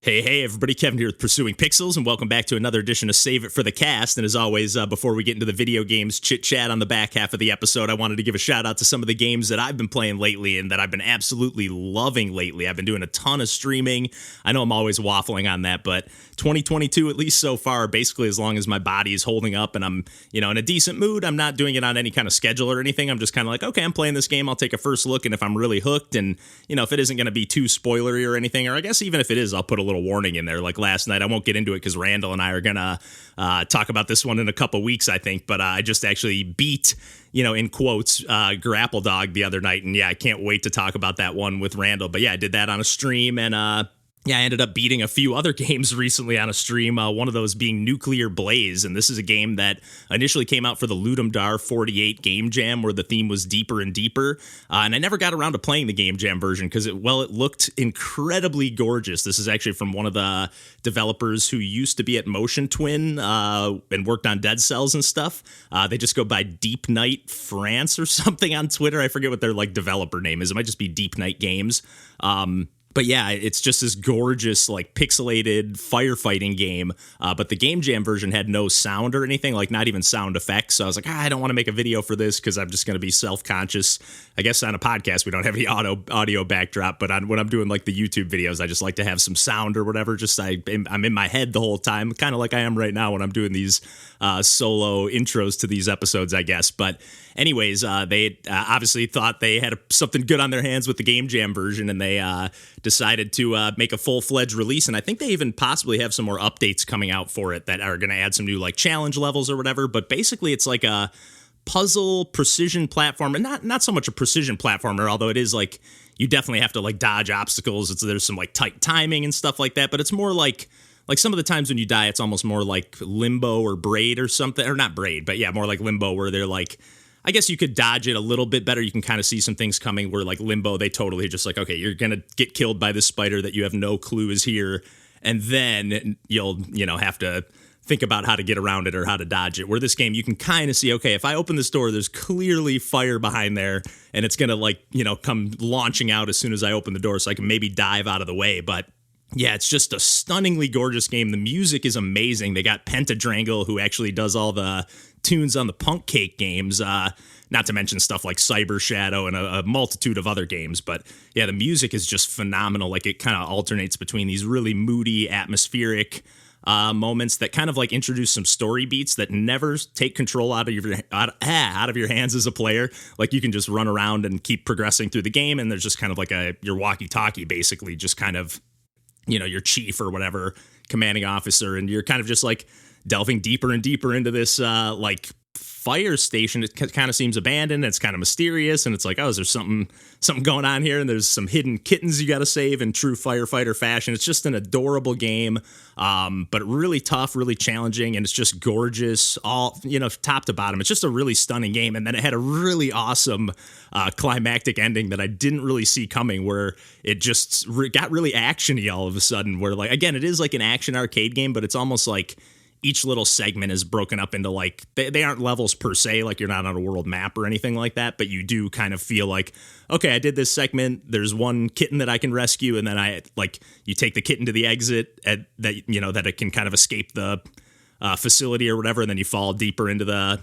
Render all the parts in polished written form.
Hey, everybody, Kevin here with Pursuing Pixels, and welcome back to another edition of Save It for the Cast. And as always, before we get into the video games chit-chat on the back half of the episode, I wanted to give a shout-out to some of the games that I've been playing lately and that I've been absolutely loving lately. I've been doing a ton of streaming. I know I'm always waffling on that, but 2022, at least so far, basically as long as my body is holding up and I'm, in a decent mood, I'm not doing it on any kind of schedule or anything. I'm just kind of like, okay, I'm playing this game, I'll take a first look, and if I'm really hooked and, if it isn't going to be too spoilery or anything, or I guess even if it is, I'll put a little warning in there. Like last night, I won't get into it because Randall and I are gonna talk about this one in a couple weeks, I think, but I just actually beat, in quotes, Grapple Dog the other night, and yeah, I can't wait to talk about that one with Randall. But yeah, I did that on a stream, and I ended up beating a few other games recently on a stream, one of those being Nuclear Blaze, and this is a game that initially came out for the Ludum Dare 48 Game Jam, where the theme was deeper and deeper, and I never got around to playing the Game Jam version because it looked incredibly gorgeous. This is actually from one of the developers who used to be at Motion Twin and worked on Dead Cells and stuff. They just go by Deep Night France or something on Twitter. I forget what their developer name is. It might just be Deep Night Games. But yeah, it's just this gorgeous, pixelated firefighting game. But the Game Jam version had no sound or anything, not even sound effects. So I was like, I don't want to make a video for this because I'm just going to be self-conscious. I guess on a podcast, we don't have any audio backdrop. But when I'm doing the YouTube videos, I just like to have some sound or whatever. Just I'm in my head the whole time, kind of like I am right now when I'm doing these solo intros to these episodes, I guess. But anyways, they obviously thought they had something good on their hands with the Game Jam version, and they decided to make a full-fledged release. And I think they even possibly have some more updates coming out for it that are going to add some new challenge levels or whatever. But basically, it's like a puzzle precision platform, and not so much a precision platformer, although it is you definitely have to dodge obstacles. There's some tight timing and stuff like that. But it's more like some of the times when you die, it's almost more like Limbo or Braid or something, or not Braid, but yeah, more like Limbo, where they're I guess you could dodge it a little bit better. You can kind of see some things coming where Limbo, they totally just okay, you're going to get killed by this spider that you have no clue is here. And then you'll, have to think about how to get around it or how to dodge it. Where this game, you can kind of see, okay, if I open this door, there's clearly fire behind there and it's going to come launching out as soon as I open the door. So I can maybe dive out of the way. But yeah, it's just a stunningly gorgeous game. The music is amazing. They got Pentadrangle, who actually does all the tunes on the Punk Cake games, not to mention stuff like Cyber Shadow and a multitude of other games. But yeah, the music is just phenomenal. It kind of alternates between these really moody, atmospheric moments that kind of introduce some story beats that never take control out of your hands as a player. You can just run around and keep progressing through the game, and there's just kind of your walkie-talkie, basically, just kind of your chief or whatever commanding officer, and you're kind of just delving deeper and deeper into this fire station. It kind of seems abandoned. It's kind of mysterious, and it's oh, is there something going on here? And there's some hidden kittens you got to save in true firefighter fashion. It's just an adorable game, but really tough, really challenging, and it's just gorgeous, all top to bottom. It's just a really stunning game, and then it had a really awesome climactic ending that I didn't really see coming, where it just got really actiony all of a sudden. Where again, it is an action arcade game, but it's almost each little segment is broken up into they aren't levels per se, you're not on a world map or anything like that, but you do kind of feel okay, I did this segment, there's one kitten that I can rescue, and then you take the kitten to the exit that it can kind of escape the facility or whatever, and then you fall deeper into the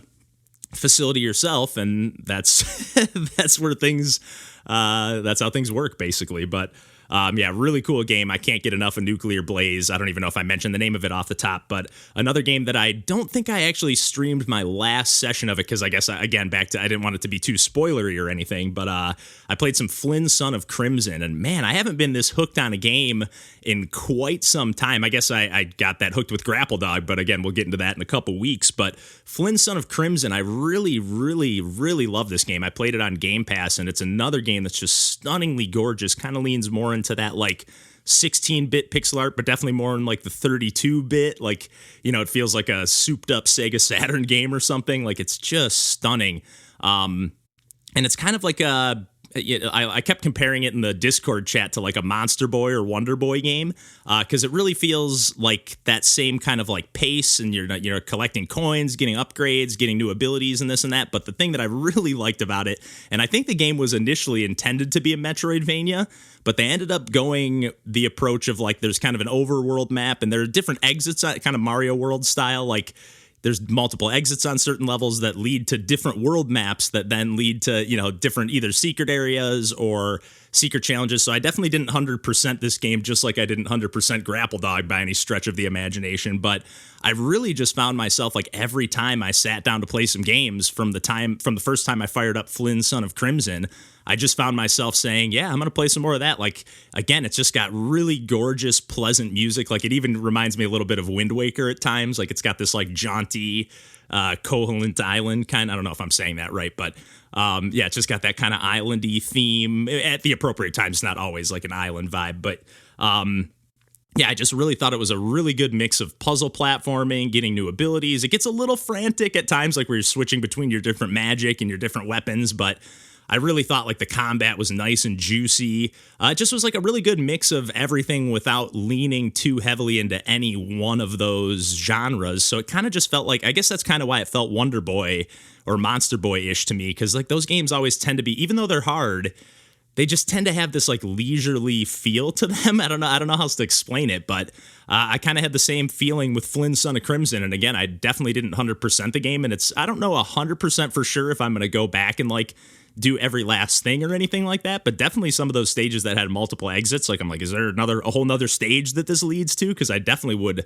facility yourself, and that's that's where things that's how things work, basically. But yeah, really cool game. I can't get enough of Nuclear Blaze. I don't even know if I mentioned the name of it off the top, but another game that I don't think I actually streamed my last session of it, because I guess, again, I didn't want it to be too spoilery or anything, but I played some Flynn, Son of Crimson, and man, I haven't been this hooked on a game in quite some time. I guess I got that hooked with Grapple Dog, but again, we'll get into that in a couple weeks. But Flynn, Son of Crimson, I really, really, really love this game. I played it on Game Pass, and it's another game that's just stunningly gorgeous, kind of leans more into that 16-bit pixel art, but definitely more in the 32-bit. It feels like a souped-up Sega Saturn game or something. It's just stunning. And it's kind of I kept comparing it in the Discord chat to like a Monster Boy or Wonder Boy game, because it really feels like that same kind of like pace, and you're collecting coins, getting upgrades, getting new abilities and this and that. But the thing that I really liked about it, and I think the game was initially intended to be a Metroidvania, but they ended up going the approach of like there's kind of an overworld map, and there are different exits, kind of Mario World style, like there's multiple exits on certain levels that lead to different world maps that then lead to, different either secret areas or secret challenges. So I definitely didn't 100% this game, just like I didn't 100% Grapple Dog by any stretch of the imagination. But I really just found myself like every time I sat down to play some games from the first time I fired up Flynn, Son of Crimson, I just found myself saying, yeah, I'm going to play some more of that. Like, again, it's just got really gorgeous, pleasant music. Like, it even reminds me a little bit of Wind Waker at times. Like, it's got this, like, jaunty, covalent island kind. I don't know if I'm saying that right, but it's just got that kind of islandy theme at the appropriate times. It's not always, like, an island vibe, but I just really thought it was a really good mix of puzzle platforming, getting new abilities. It gets a little frantic at times, like where you're switching between your different magic and your different weapons, but I really thought like the combat was nice and juicy. It just was like a really good mix of everything without leaning too heavily into any one of those genres. So it kind of just felt like, I guess that's kind of why it felt Wonder Boy or Monster Boy-ish to me, because like those games always tend to be, even though they're hard, they just tend to have this like leisurely feel to them. I don't know how else to explain it, but I kind of had the same feeling with Flynn, Son of Crimson. And again, I definitely didn't 100% the game, and I don't know 100% for sure if I'm going to go back and like do every last thing or anything like that, but definitely some of those stages that had multiple exits, like I'm like, is there a whole nother stage that this leads to? Because I definitely would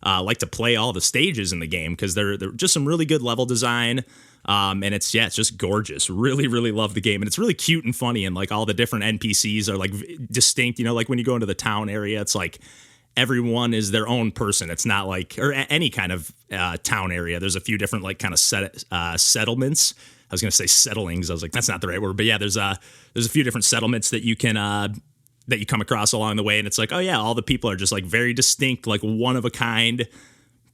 like to play all the stages in the game, because they're just some really good level design. And it's just gorgeous. Really, really love the game. And it's really cute and funny. And like all the different NPCs are like distinct, like when you go into the town area, it's like everyone is their own person. It's not like, or any kind of town area. There's a few different like kind of settlements. I was going to say settlings. I was like, that's not the right word. But yeah, there's a few different settlements that you can that you come across along the way. And it's like, oh yeah, all the people are just like very distinct, like one of a kind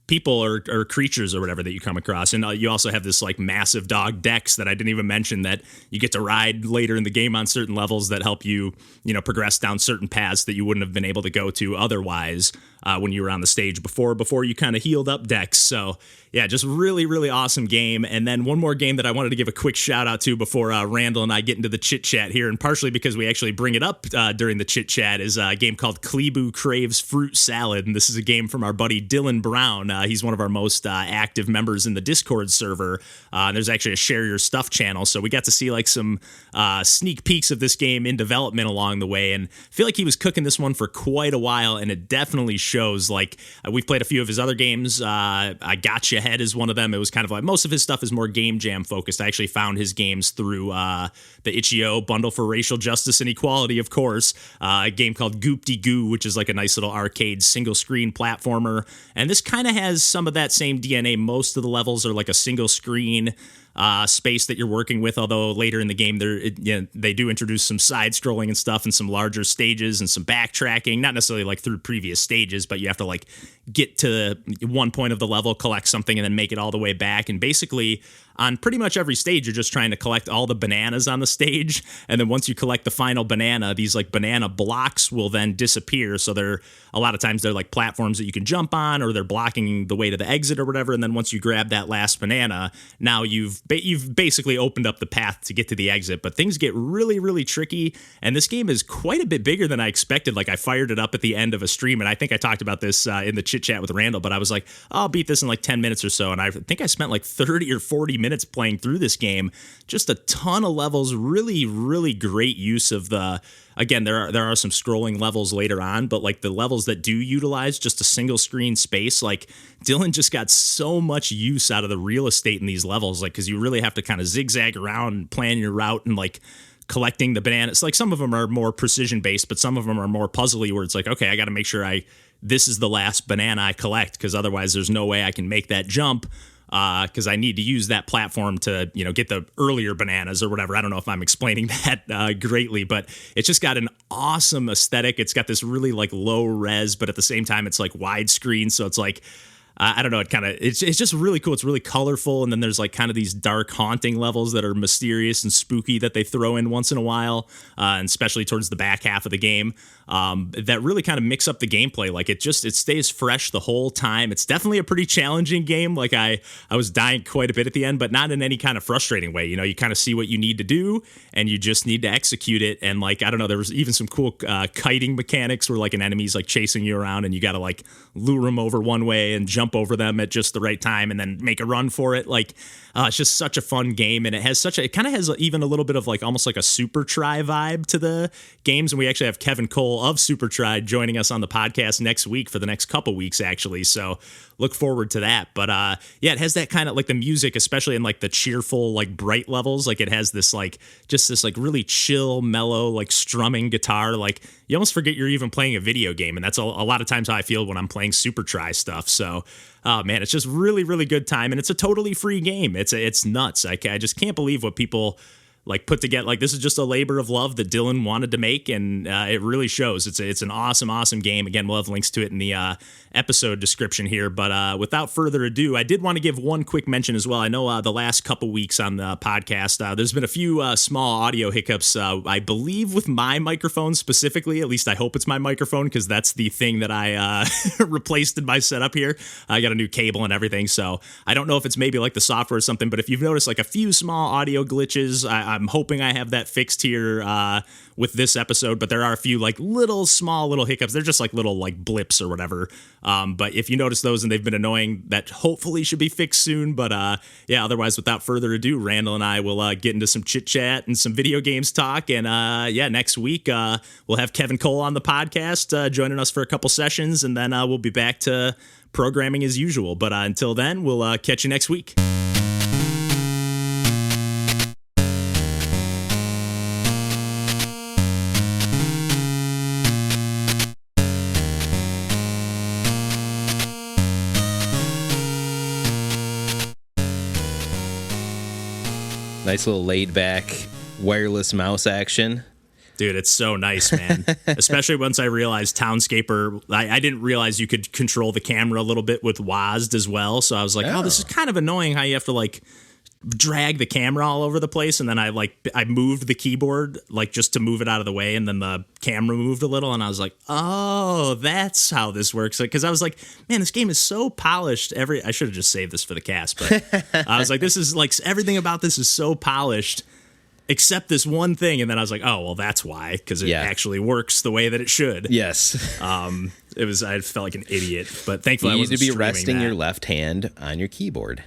people or creatures or whatever that you come across. And you also have this like massive dog Dex that I didn't even mention that you get to ride later in the game on certain levels that help you, progress down certain paths that you wouldn't have been able to go to otherwise when you were on the stage before you kind of healed up Dex. So yeah, just really, really awesome game. And then one more game that I wanted to give a quick shout out to before Randall and I get into the chit chat here, and partially because we actually bring it up during the chit chat, is a game called Kleebuu Craves Fruit Salad. And this is a game from our buddy Dylan Brown. He's one of our most active members in the Discord server. There's actually a Share Your Stuff channel. So we got to see like some sneak peeks of this game in development along the way. And I feel like he was cooking this one for quite a while, and it definitely shows. Like we've played a few of his other games. I Gotcha Head is one of them. It was kind of like most of his stuff is more game jam focused. I actually found his games through the Itch.io Bundle for Racial Justice and Equality, of course. A game called Goop-de-Goo, which is like a nice little arcade single screen platformer. And this kind of has some of that same DNA. Most of the levels are like a single screen space that you're working with, although later in the game they do introduce some side scrolling and stuff and some larger stages and some backtracking, not necessarily like through previous stages, but you have to like get to one point of the level, collect something, and then make it all the way back. And basically on pretty much every stage, you're just trying to collect all the bananas on the stage. And then once you collect the final banana, these like banana blocks will then disappear. So a lot of times they're like platforms that you can jump on, or they're blocking the way to the exit or whatever. And then once you grab that last banana, now you've basically opened up the path to get to the exit. But things get really, really tricky. And this game is quite a bit bigger than I expected. Like I fired it up at the end of a stream, and I think I talked about this in the chit chat with Randall, but I was like, I'll beat this in like 10 minutes or so. And I think I spent like 30 or 40 minutes playing through this game. Just a ton of levels, really, really great use of again, there are some scrolling levels later on, but like the levels that do utilize just a single screen space, like Dylan just got so much use out of the real estate in these levels, like, because you really have to kind of zigzag around and plan your route and like collecting the bananas. Like some of them are more precision based, but some of them are more puzzly, where it's like, okay, I got to make sure this is the last banana I collect, because otherwise there's no way I can make that jump. Because I need to use that platform to, get the earlier bananas or whatever. I don't know if I'm explaining that greatly, but it's just got an awesome aesthetic. It's got this really like low res, but at the same time, it's like widescreen. So it's like, I don't know. It's just really cool. It's really colorful. And then there's like kind of these dark haunting levels that are mysterious and spooky that they throw in once in a while. And especially towards the back half of the game, that really kind of mix up the gameplay. Like it stays fresh the whole time. It's definitely a pretty challenging game. Like I was dying quite a bit at the end, but not in any kind of frustrating way. You know, you kind of see what you need to do and you just need to execute it. And like, I don't know, there was even some cool kiting mechanics where like an enemy's like chasing you around and you got to like lure them over one way and jump over them at just the right time and then make a run for it. Like it's just such a fun game, and it kind of has even a little bit of like almost like a Super Try vibe to the games. And we actually have Kevin Cole of Super Try joining us on the podcast next week for the next couple weeks actually, so look forward to that. But yeah, it has that kind of like the music, especially in like the cheerful like bright levels, like it has this like just this like really chill mellow like strumming guitar. Like you almost forget you're even playing a video game, and that's a lot of times how I feel when I'm playing Super Try stuff. So man, it's just really, really good time, and it's a totally free game. It's nuts. I just can't believe what people like put together. Like this is just a labor of love that Dylan wanted to make, and it really shows. It's an awesome game. Again, we'll have links to it in the episode description here. But without further ado, I did want to give one quick mention as well. I know the last couple weeks on the podcast, there's been a few small audio hiccups, I believe with my microphone specifically. At least I hope it's my microphone, because that's the thing that I replaced in my setup here. I got a new cable and everything, so I don't know if it's maybe like the software or something, but if you've noticed like a few small audio glitches, I'm hoping I have that fixed here with this episode, but there are a few like small little hiccups. They're just like little like blips or whatever. But if you notice those and they've been annoying, that hopefully should be fixed soon. But yeah, otherwise, without further ado, Randall and I will get into some chit chat and some video games talk. And yeah, next week we'll have Kevin Cole on the podcast joining us for a couple sessions, and then we'll be back to programming as usual. But until then, we'll catch you next week. Nice little laid back wireless mouse action. Dude, it's so nice, man. Especially once I realized Townscaper, I didn't realize you could control the camera a little bit with WASD as well. So I was like, oh, this is kind of annoying how you have to like drag the camera all over the place. And then I moved the keyboard like just to move it out of the way, and then the camera moved a little, and I was like, oh, that's how this works. Because I was like, man, this game is so polished. I should have just saved this for the cast, but I was like, this is like everything about this is so polished except this one thing. And then I was like, oh, well, that's why, because it actually works the way that it should. Yes. I felt like an idiot, but thankfully you I need wasn't to be streaming resting that. your left hand on your keyboard.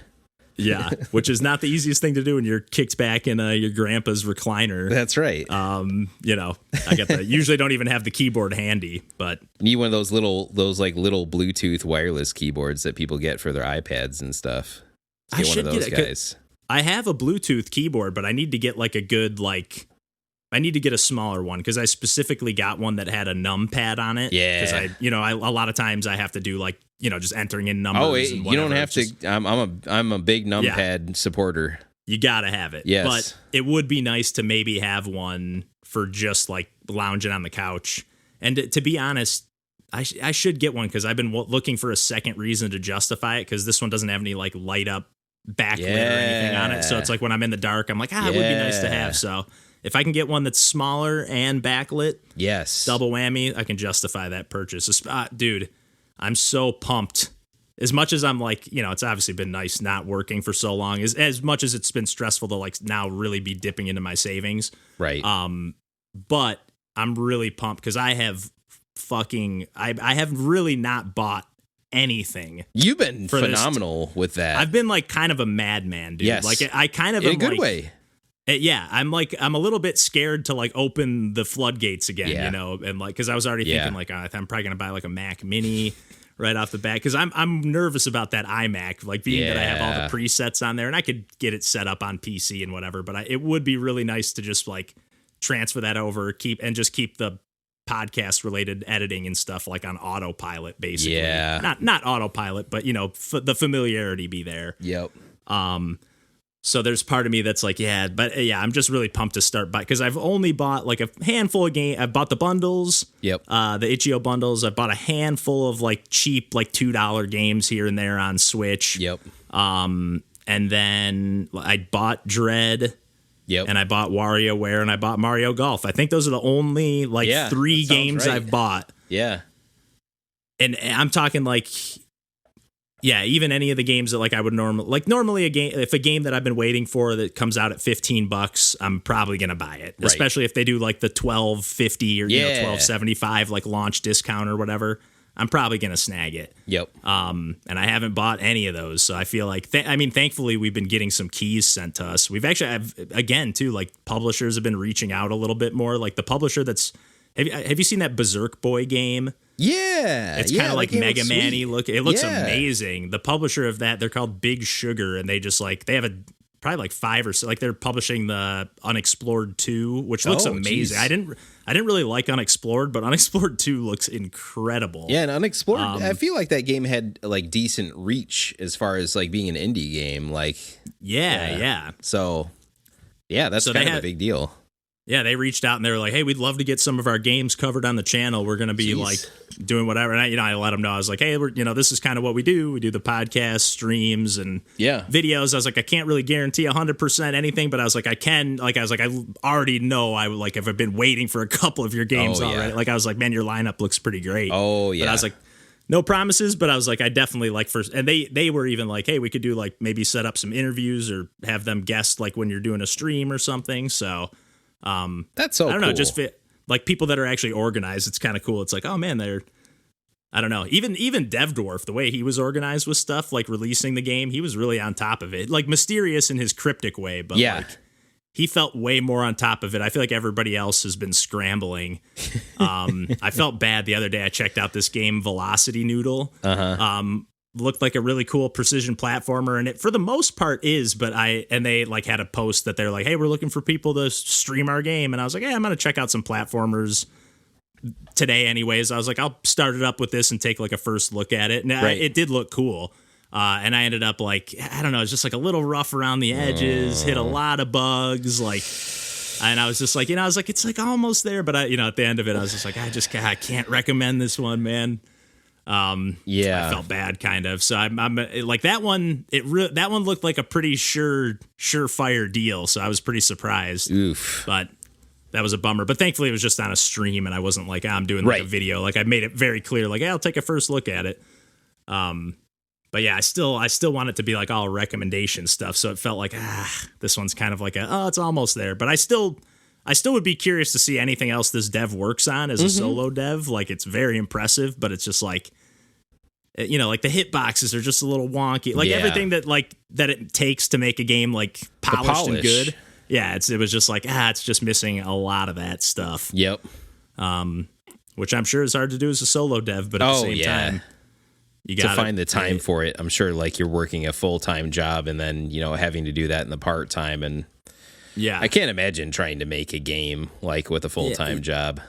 Yeah, which is not the easiest thing to do when you're kicked back in your grandpa's recliner. That's right. You know, I got usually don't even have the keyboard handy, but need one of those little Bluetooth wireless keyboards that people get for their iPads and stuff. I one should of those get guys. I have a Bluetooth keyboard, but I need to get like a good I need to get a smaller one, because I specifically got one that had a numpad on it. Yeah, because a lot of times I have to do like, just entering in numbers. Oh, and you don't have to. I'm a big numpad supporter. You gotta have it. Yes, but it would be nice to maybe have one for just like lounging on the couch. And to be honest, I should get one, because I've been looking for a second reason to justify it, because this one doesn't have any like light up backlit or anything on it. So it's like when I'm in the dark, I'm like, it would be nice to have. So if I can get one that's smaller and backlit, double whammy, I can justify that purchase. Dude, I'm so pumped. As much as I'm like, it's obviously been nice not working for so long, as much as it's been stressful to like now really be dipping into my savings. Right. But I'm really pumped, because I have really not bought anything. You've been phenomenal with that. I've been like kind of a madman, dude. Yes. Like I kind of in a good way. Yeah, I'm a little bit scared to like open the floodgates again, and like, because I was already thinking like, I'm probably gonna buy like a Mac Mini right off the bat, because I'm nervous about that iMac, like being that I have all the presets on there, and I could get it set up on PC and whatever, but it would be really nice to just like transfer that over, keep the podcast related editing and stuff like on autopilot, basically. Not autopilot, but the familiarity be there. Yep. So there's part of me that's like, yeah, but yeah, I'm just really pumped to start by because I've only bought like a handful of games. I've bought the bundles, Yep. The itch.io bundles. I've bought a handful of like cheap, like $2 games here and there on Switch. Yep. And then I bought Dread. Yep. And I bought WarioWare and I bought Mario Golf. I think those are the only like 3 games right. I've bought. Yeah. And I'm talking like, yeah, even any of the games that like I would normally a game, if a game that I've been waiting for that comes out at $15, I'm probably going to buy it, right. Especially if they do like the $12.50 or $12.75 like launch discount or whatever. I'm probably going to snag it. Yep. And I haven't bought any of those. So I feel like, thankfully we've been getting some keys sent to us. We've actually, again, too, like publishers have been reaching out a little bit more. Like the publisher that's, have you seen that Berserk Boy game? Yeah. It's kind of like Mega Man-y look. It looks Yeah. amazing. The publisher of that, they're called Big Sugar, and they just like, they have probably like 5 or so, like they're publishing the Unexplored 2, which looks amazing. Geez. I didn't really like Unexplored, but Unexplored 2 looks incredible. Yeah, and Unexplored, I feel like that game had like decent reach as far as like being an indie game. Like, yeah. So, yeah, that's kind of a big deal. Yeah, they reached out and they were like, "Hey, we'd love to get some of our games covered on the channel. We're going to be like doing whatever." And I let them know. I was like, "Hey, this is kind of what we do. We do the podcast, streams, and videos." I was like, "I can't really guarantee 100% anything, but I was like, I can." Like, I was like, "I already know. I would like if I've been waiting for a couple of your games already." Like, I was like, "Man, your lineup looks pretty great." Oh yeah. But I was like, no promises, but I was like, I definitely like first. And they were even like, "Hey, we could do like maybe set up some interviews or have them guest like when you're doing a stream or something." So. That's so I don't cool. know, just fit like people that are actually organized. It's kind of cool. It's like, oh man, I don't know. Even Dev Dwarf, the way he was organized with stuff, like releasing the game, he was really on top of it. Like mysterious in his cryptic way, but like he felt way more on top of it. I feel like everybody else has been scrambling. I felt bad the other day. I checked out this game, Velocity Noodle. Looked like a really cool precision platformer, and it for the most part is, but they like had a post that they're like, "Hey, we're looking for people to stream our game." And I was like, "Hey, I'm gonna check out some platformers today anyways." I was like, I'll start it up with this and take like a first look at it. And it did look cool. And I ended up like, I don't know, it's just like a little rough around the edges, hit a lot of bugs, like, and I was just like, it's like almost there, but at the end of it, I was just like, I can't recommend this one, man. I felt bad kind of. So I'm like that one. That one looked like a pretty surefire deal. So I was pretty surprised. Oof. But that was a bummer. But thankfully it was just on a stream, and I wasn't like I'm doing like a video. Like I made it very clear. Like, hey, I'll take a first look at it. But yeah, I still want it to be like all recommendation stuff. So it felt like this one's kind of like it's almost there. But I still would be curious to see anything else this dev works on as a solo dev. Like, it's very impressive, but it's just like, like the hitboxes are just a little wonky. Like everything that it takes to make a game like polished and good. Yeah, it was just like, it's just missing a lot of that stuff. Yep. Which I'm sure is hard to do as a solo dev, but at the same time, you got to find the time for it. I'm sure like you're working a full-time job and then, having to do that in the part-time, and yeah, I can't imagine trying to make a game like with a full-time job.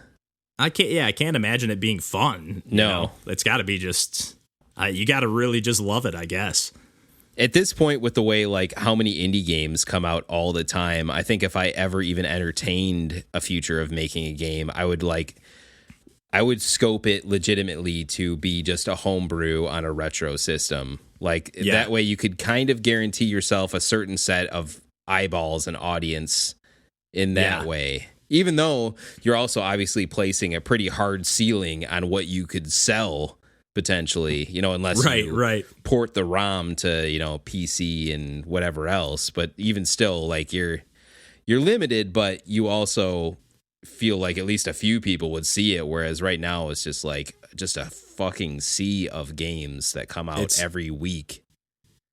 I can't imagine it being fun. No. It's got to be just, you got to really just love it, I guess. At this point, with the way like how many indie games come out all the time, I think if I ever even entertained a future of making a game, I would scope it legitimately to be just a homebrew on a retro system. Like that way you could kind of guarantee yourself a certain set of eyeballs and audience in that way, even though you're also obviously placing a pretty hard ceiling on what you could sell potentially, unless you port the ROM to, PC and whatever else. But even still, like you're limited, but you also feel like at least a few people would see it, whereas right now it's just a fucking sea of games that come out every week.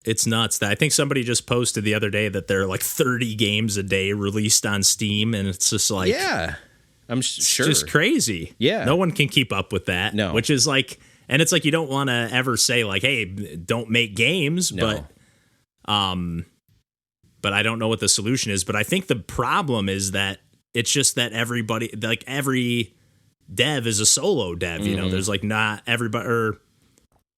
It's nuts. I think somebody just posted the other day that there are like 30 games a day released on Steam, and it's just like, I'm sure, it's just crazy. Yeah, no one can keep up with that. No, which is like, and it's like you don't want to ever say like, hey, don't make games, but I don't know what the solution is. But I think the problem is that it's just that everybody, like every dev is a solo dev. There's like not everybody, or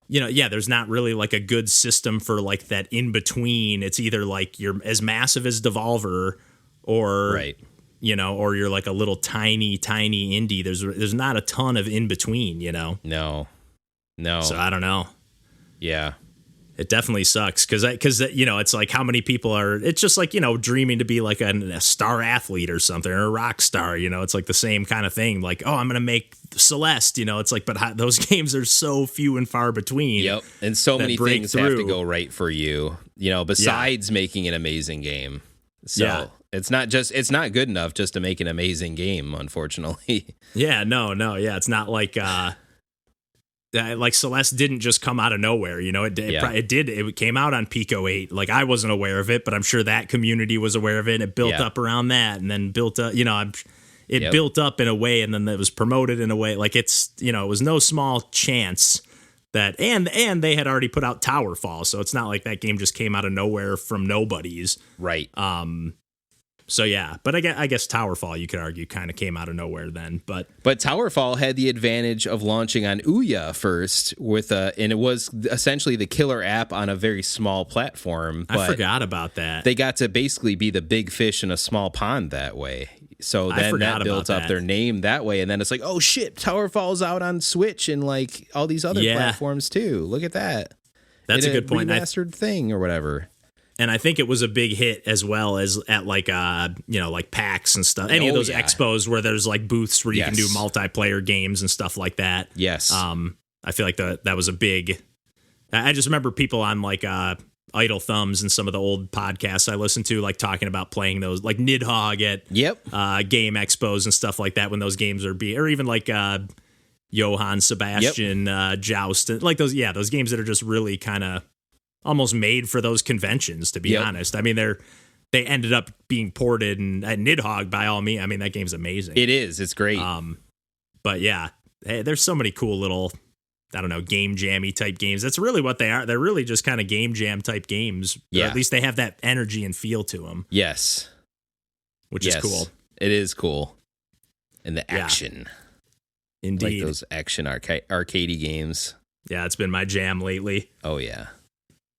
there's not really like a good system for like that in between. It's either like you're as massive as Devolver or, right. Or you're like a little tiny indie. There's not a ton of in between, No. So I don't know. Yeah. It definitely sucks because it's like how many people are. It's just like dreaming to be like a star athlete or something or a rock star. It's like the same kind of thing. Like, oh, I'm gonna make Celeste. It's like, but those games are so few and far between. Yep, and so many things have to go right for you. Besides making an amazing game. So it's not good enough just to make an amazing game. Unfortunately. Yeah. No. Yeah. It's not like. Like Celeste didn't just come out of nowhere, it did. It came out on Pico 8. Like I wasn't aware of it, but I'm sure that community was aware of it. And it built up around that, and then built up. It built up in a way, and then it was promoted in a way. Like it was no small chance that, and they had already put out Towerfall, so it's not like that game just came out of nowhere from nobody's. Right. So yeah, but I guess Towerfall, you could argue, kind of came out of nowhere then. But Towerfall had the advantage of launching on Ouya first and it was essentially the killer app on a very small platform. But I forgot about that. They got to basically be the big fish in a small pond that way. So then that built up their name that way, and then it's like, oh shit, Towerfall's out on Switch and like all these other platforms too. Look at that. That's a good point. Remastered thing or whatever. And I think it was a big hit as well as at like like PAX and stuff. Any of those expos where there's like booths where you can do multiplayer games and stuff like that. Yes. I feel like that was a big. I just remember people on like Idle Thumbs and some of the old podcasts I listened to, like talking about playing those, like Nidhogg at game expos and stuff like that when those games are or even like Johann Sebastian Joust, like those games that are just really kind of almost made for those conventions, to be honest. I mean, they ended up being ported and at Nidhogg by all means. I mean, that game's amazing. It is. It's great. But yeah, there's so many cool little, I don't know, game jammy type games. That's really what they are. They're really just kind of game jam type games. Yeah. Or at least they have that energy and feel to them. Yes. Which is cool. It is cool. And the action. Indeed. Like those action arcadey games. Yeah, it's been my jam lately. Oh, yeah.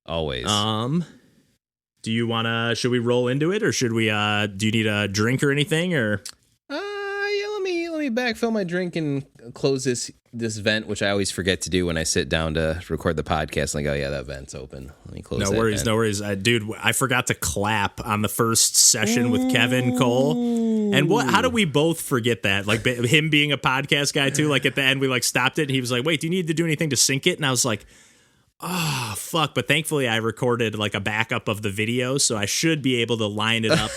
Always. Do you should we roll into it, or should we do you need a drink or anything, or let me backfill my drink and close this vent, which I always forget to do when I sit down to record the podcast. Like, oh yeah, that vent's open. Let me close. No worries. Dude, I forgot to clap on the first session with Kevin Cole. And how do we both forget that? Like him being a podcast guy too. Like at the end, we like stopped it, and he was like, "Wait, do you need to do anything to sync it?" And I was like, oh, fuck. But thankfully I recorded like a backup of the video, so I should be able to line it up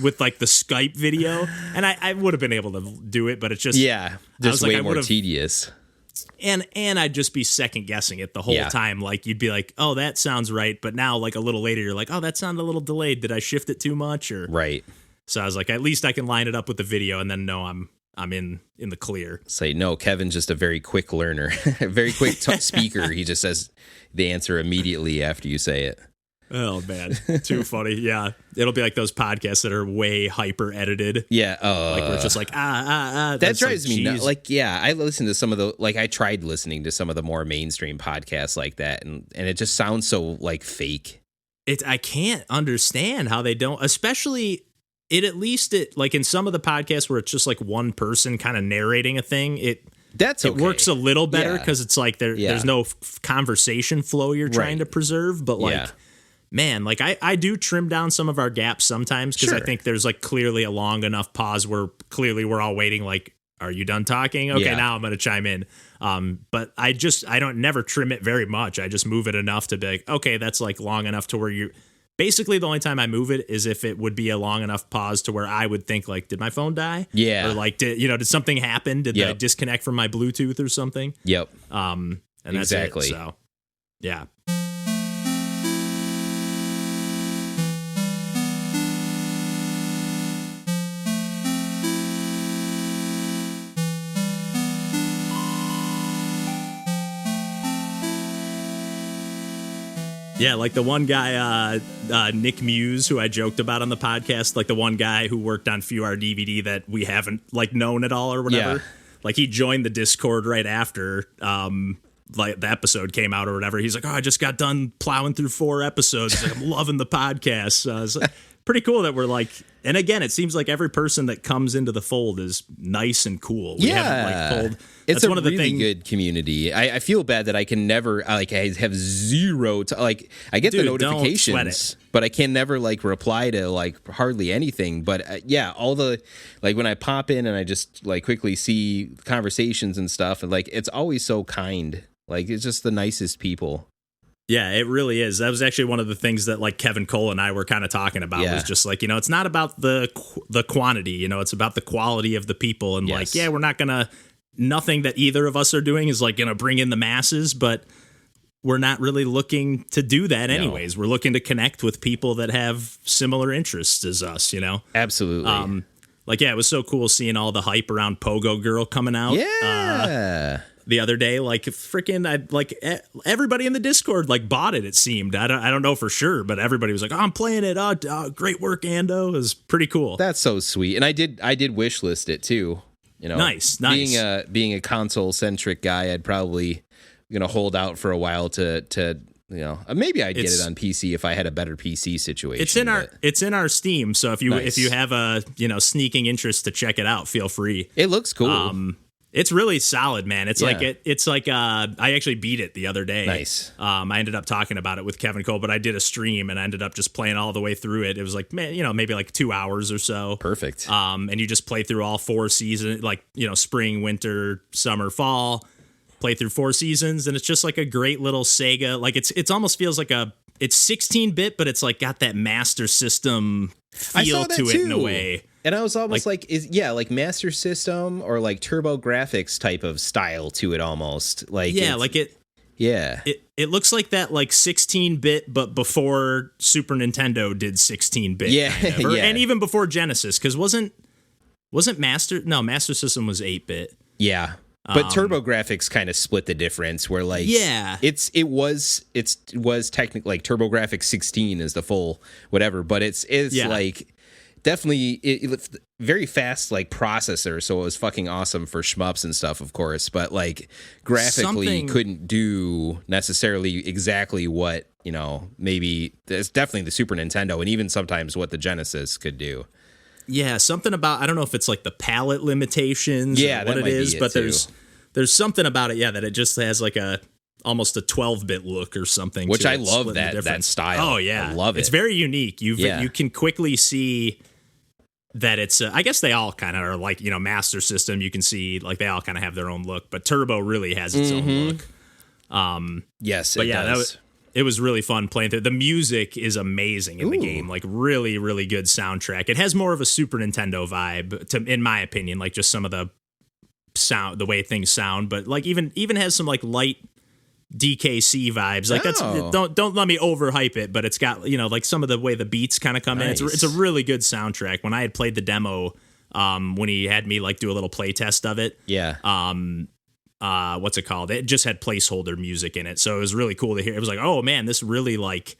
with like the Skype video. And I would have been able to do it, but it's just way more tedious. And I'd just be second guessing it the whole time. Like you'd be like, oh, that sounds right. But now like a little later, you're like, oh, that sounded a little delayed. Did I shift it too much? Or right. So I was like, at least I can line it up with the video and then know I'm in the clear. Say no, Kevin's just a very quick learner, very quick speaker. He just says the answer immediately after you say it. Oh man, too funny. Yeah, it'll be like those podcasts that are way hyper edited. Yeah, like we're just like That drives me nuts. Like, yeah, I listen to some of the I tried listening to some of the more mainstream podcasts like that, and it just sounds so like fake. I can't understand how they don't, especially. At least like in some of the podcasts where it's just like one person kind of narrating a thing, it works a little better because it's like there's no conversation flow you're trying to preserve. But like, man, like I do trim down some of our gaps sometimes because I think there's like clearly a long enough pause where clearly we're all waiting. Like, are you done talking? Okay, now I'm going to chime in. But I don't never trim it very much. I just move it enough to be like, okay, that's like long enough to where you. Basically, the only time I move it is if it would be a long enough pause to where I would think, like, did my phone die? Yeah. Or, like, did something happen? Did I disconnect from my Bluetooth or something? Yep. And that's it. So, yeah. Yeah, like the one guy, Nick Muse, who I joked about on the podcast, like the one guy who worked on Few Our DVD that we haven't like known at all or whatever. Yeah. Like he joined the Discord right after, like the episode came out or whatever. He's like, "Oh, I just got done plowing through 4 episodes. Like, I'm loving the podcast." It's pretty cool that we're like, and again, it seems like every person that comes into the fold is nice and cool. We haven't like pulled. It's a really good community. I feel bad that I can never like I have zero like I get the notifications, but I can never like reply to like hardly anything. But yeah, all the like when I pop in and I just like quickly see conversations and stuff, and like it's always so kind. Like it's just the nicest people. Yeah, it really is. That was actually one of the things that like Kevin Cole and I were kind of talking about was just like, you know, it's not about the quantity, you know, it's about the quality of the people. And like, yeah, we're not going to, nothing that either of us are doing is like going to bring in the masses, but we're not really looking to do that anyways. We're looking to connect with people that have similar interests as us, you know? Absolutely. Like, yeah, it was so cool seeing all the hype around PogoGirl coming out. Yeah. The other day, like freaking, everybody in the Discord like bought it. It seemed I don't know for sure, but everybody was like, "Oh, I'm playing it. Oh, great work, Ando." It was pretty cool. That's so sweet, and I did wish list it too. You know, nice. Being a console centric guy, I'd probably hold out for a while to you know, maybe I'd get it on PC if I had a better PC situation. It's in our Steam, so if you have a sneaking interest to check it out, feel free. It looks cool. It's really solid, man. It's like I actually beat it the other day. Nice. I ended up talking about it with Kevin Cole, but I did a stream and I ended up just playing all the way through it. It was like, man, maybe like 2 hours or so. Perfect. And you just play through all 4 seasons, like, spring, winter, summer, fall, play through 4 seasons. And it's just like a great little Sega. Like it almost feels like it's 16-bit, but it's like got that Master System feel to it in a way. And I was almost like Master System or like Turbo Graphics type of style to it almost. Like it looks like that like 16-bit, but before Super Nintendo did 16-bit. Yeah, kind of. And even before Genesis, because wasn't Master System was 8-bit. Yeah. But Turbo Graphics kind of split the difference where like it was technically like Turbo Graphics 16 is the full whatever, but it's like definitely it very fast like processor, so it was fucking awesome for shmups and stuff, of course, but like graphically couldn't do necessarily exactly what, maybe it's definitely the Super Nintendo and even sometimes what the Genesis could do. Yeah, something about, I don't know if it's like the palette limitations or what it is, but there's something about it, that it just has like almost a 12-bit look or something. Which I love that style. Oh, yeah. I love it. It's very unique. You can quickly see that it's, I guess they all kind of are like, Master System. You can see like they all kind of have their own look, but Turbo really has its own look. Yes, it does. It was really fun playing through. The music is amazing in the game, like really, really good soundtrack. It has more of a Super Nintendo vibe, in my opinion, like just some of the sound, the way things sound, but like even has some like light DKC vibes. Like that's don't let me overhype it, but it's got like some of the way the beats kind of come in. It's a really good soundtrack. When I had played the demo, when he had me like do a little play test of it, what's it called? It just had placeholder music in it, so it was really cool to hear. It was like, oh man, this really like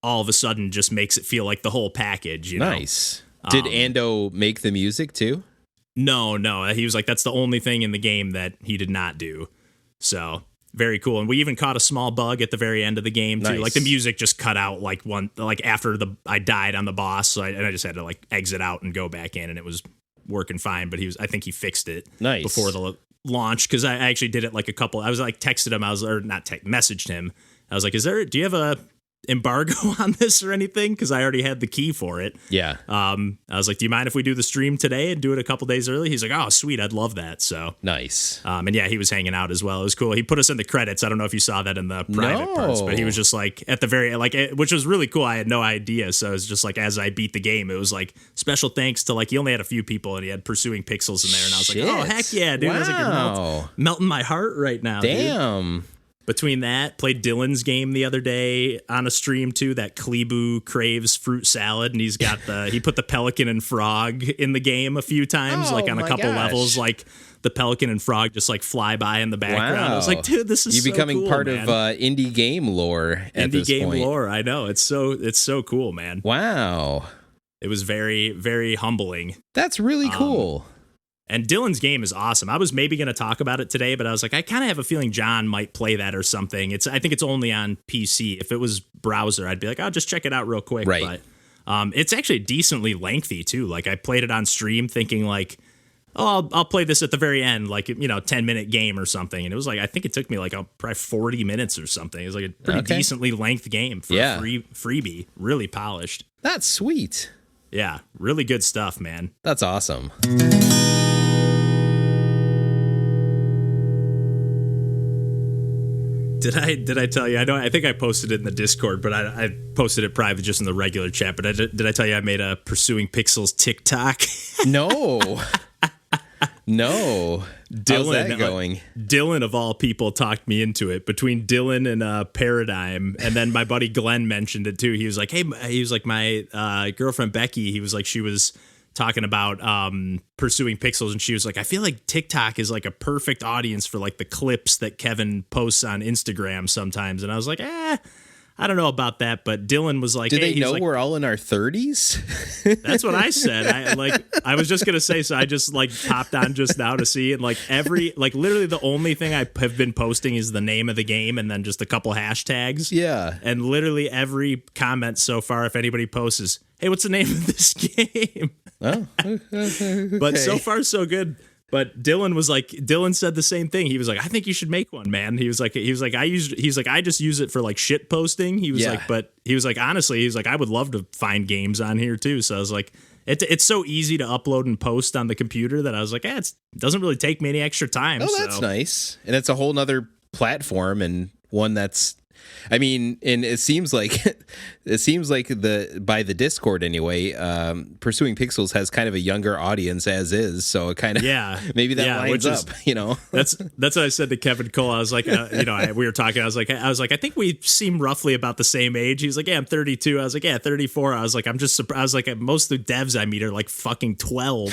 all of a sudden just makes it feel like the whole package. Nice. Did Ando make the music too? No. He was like, that's the only thing in the game that he did not do. So very cool. And we even caught a small bug at the very end of the game too. Nice. Like the music just cut out like after I died on the boss, so I just had to like exit out and go back in, and it was working fine. But I think he fixed it before the launch, because I actually did it like I was like texted him, messaged him. I was like, do you have a embargo on this or anything? Because I already had the key for it. Yeah. I was like, do you mind if we do the stream today and do it a couple days early? He's like, oh, sweet, I'd love that. So nice. And yeah, he was hanging out as well. It was cool. He put us in the credits. I don't know if you saw that in the private parts, but he was just like at the very which was really cool. I had no idea. So it was just like as I beat the game, it was like special thanks to like he only had a few people and he had Pursuing Pixels in there, and I was like, oh heck yeah, dude. Wow. I was like, you're melting my heart right now. Damn. Dude. Between that, played Dylan's game the other day on a stream too, that Kleebuu Craves fruit salad, and he put the pelican and frog in the game a few times, like on a couple levels, like the pelican and frog just like fly by in the background. Wow. I was like, dude, this is so becoming cool, part man. Of indie game lore at this point. Indie game lore, I know. It's so cool, man. Wow. It was very, very humbling. That's really cool. And Dylan's game is awesome. I was maybe going to talk about it today, but I was like, I kind of have a feeling John might play that or something. I think it's only on PC. If it was browser, I'd be like, I'll just check it out real quick. Right. But it's actually decently lengthy too. Like I played it on stream thinking like, oh, I'll play this at the very end, like, 10-minute game or something. And it was like, I think it took me like probably 40 minutes or something. It was like a pretty decently length game for a freebie. Really polished. That's sweet. Yeah, really good stuff, man. That's awesome. Did I tell you? I think I posted it in the Discord, but I posted it private just in the regular chat. But did I tell you I made a Pursuing Pixels TikTok? No. No. Dylan, how's that going? Dylan of all people talked me into it. Between Dylan and Paradigm, and then my buddy Glenn mentioned it too. He was like, "Hey," he was like, "My girlfriend Becky." He was like, she was talking about Pursuing Pixels, and she was like, I feel like TikTok is like a perfect audience for like the clips that Kevin posts on Instagram sometimes. And I was like, I don't know about that, but Dylan was like, do they know we're all in our 30s? That's what I said. I was just gonna say, so I just like popped on just now to see, and like literally the only thing I have been posting is the name of the game and then just a couple hashtags. Yeah. And literally every comment so far, if anybody posts, is, hey, what's the name of this game? Oh, okay. But so far so good. But Dylan said the same thing. He was like, I think you should make one, man. I just use it for like shit posting. He was like, honestly, I would love to find games on here too. So I was like, it's so easy to upload and post on the computer that I was like, it doesn't really take me any extra time. Oh, that's nice. And it's a whole nother platform, and one that's, I mean, and it seems like by the Discord anyway, Pursuing Pixels has kind of a younger audience as is, so it kind of maybe that lines up, That's what I said to Kevin Cole. I was like, we were talking. I was like, I think we seem roughly about the same age. He was like, yeah, I'm 32. I was like, yeah, 34. I was like, I'm just surprised. I was like, most of the devs I meet are like fucking 12.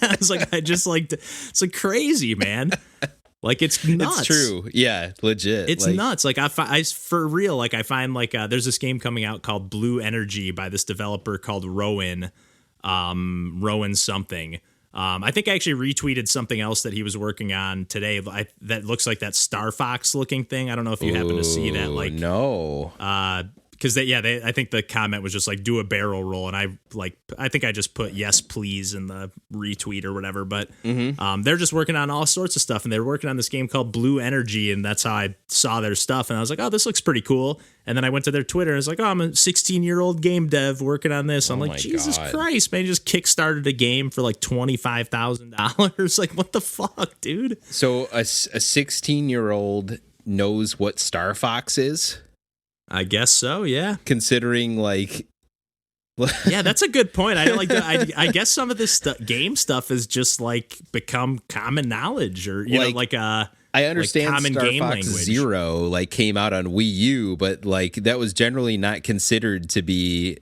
I was like, it's like crazy, man. Like, it's nuts. It's true. Yeah, legit. It's nuts. Like, I for real, like, I find, like, there's this game coming out called Blue Energy by this developer called Rowan something. I think I actually retweeted something else that he was working on today that looks like that Star Fox looking thing. I don't know if you happen to see that. Like, no. Because I think the comment was just like, do a barrel roll, and I think I just put yes please in the retweet or whatever. But they're just working on all sorts of stuff, and they're working on this game called Blue Energy, and that's how I saw their stuff, and I was like, oh, this looks pretty cool. And then I went to their Twitter, and it's like, oh, I'm a 16-year-old game dev working on this. I'm like, Jesus Christ, man, you just kickstarted a game for like $25,000. Like, what the fuck, dude? So a 16-year-old knows what Star Fox is? I guess so, yeah. Considering, like... Yeah, that's a good point. I guess some of this game stuff has just, like, become common knowledge, or, I understand like common Star game Fox language. Zero, like, came out on Wii U, but, like, that was generally not considered to be,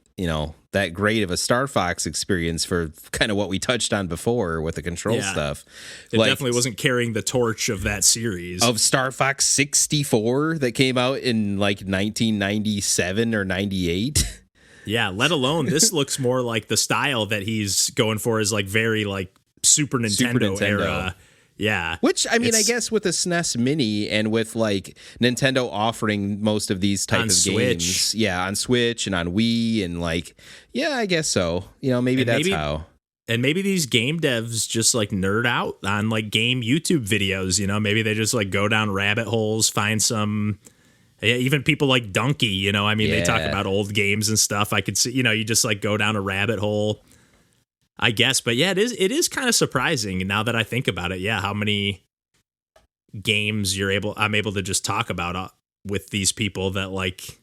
that great of a Star Fox experience for kind of what we touched on before with the control stuff. It definitely wasn't carrying the torch of that series. Of Star Fox 64 that came out in like 1997 or 98. Yeah, let alone this looks more like the style that he's going for is like very like Super Nintendo era. Yeah. Which, I mean, I guess with the SNES Mini and with like Nintendo offering most of these type of games. Yeah, on Switch and on Wii and like, yeah, I guess so. Maybe that's how. And maybe these game devs just like nerd out on like game YouTube videos, maybe they just like go down rabbit holes, find some, even people like Donkey, they talk about old games and stuff. I could see, you just like go down a rabbit hole, I guess. But yeah, it is kind of surprising now that I think about it. Yeah, how many games I'm able to just talk about with these people that like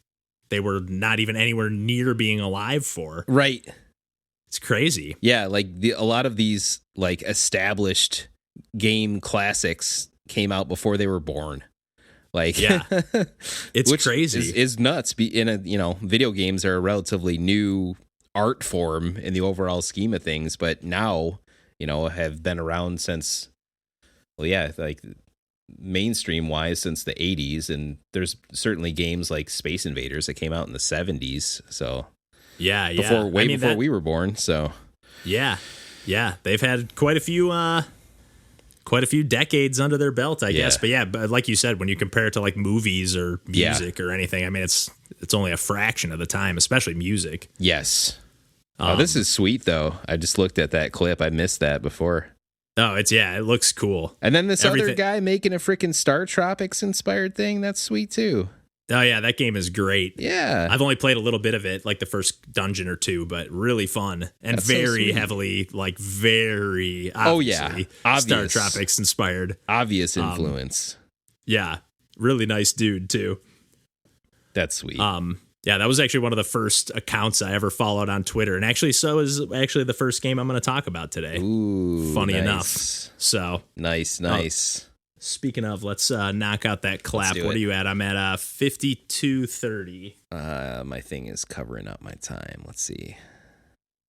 they were not even anywhere near being alive for. Right. It's crazy. Yeah, like a lot of these like established game classics came out before they were born. Like, yeah, it's crazy. Is nuts. Video games are a relatively new art form in the overall scheme of things, but now, have been around since, like mainstream wise since the 80s, and there's certainly games like Space Invaders that came out in the 70s. So yeah, before we were born. So yeah. Yeah, they've had quite a few decades under their belt, I guess. But yeah, but like you said, when you compare it to like movies or music or anything, I mean, it's only a fraction of the time, especially music. Yes. Oh, this is sweet though. I just looked at that clip. I missed that before. Oh, it looks cool. And then this other guy making a freaking Star Tropics inspired thing. That's sweet too. Oh yeah, that game is great. Yeah. I've only played a little bit of it, like the first dungeon or two, but really fun and very heavily, like very obviously Star Tropics inspired. Obvious influence. Yeah. Really nice dude too. That's sweet. Yeah, that was actually one of the first accounts I ever followed on Twitter. And actually, so is actually the first game I'm going to talk about today. Ooh, funny nice. enough. So nice. Speaking of, let's knock out that clap. What are you at? I'm at 52:30. My thing is covering up my time. Let's see.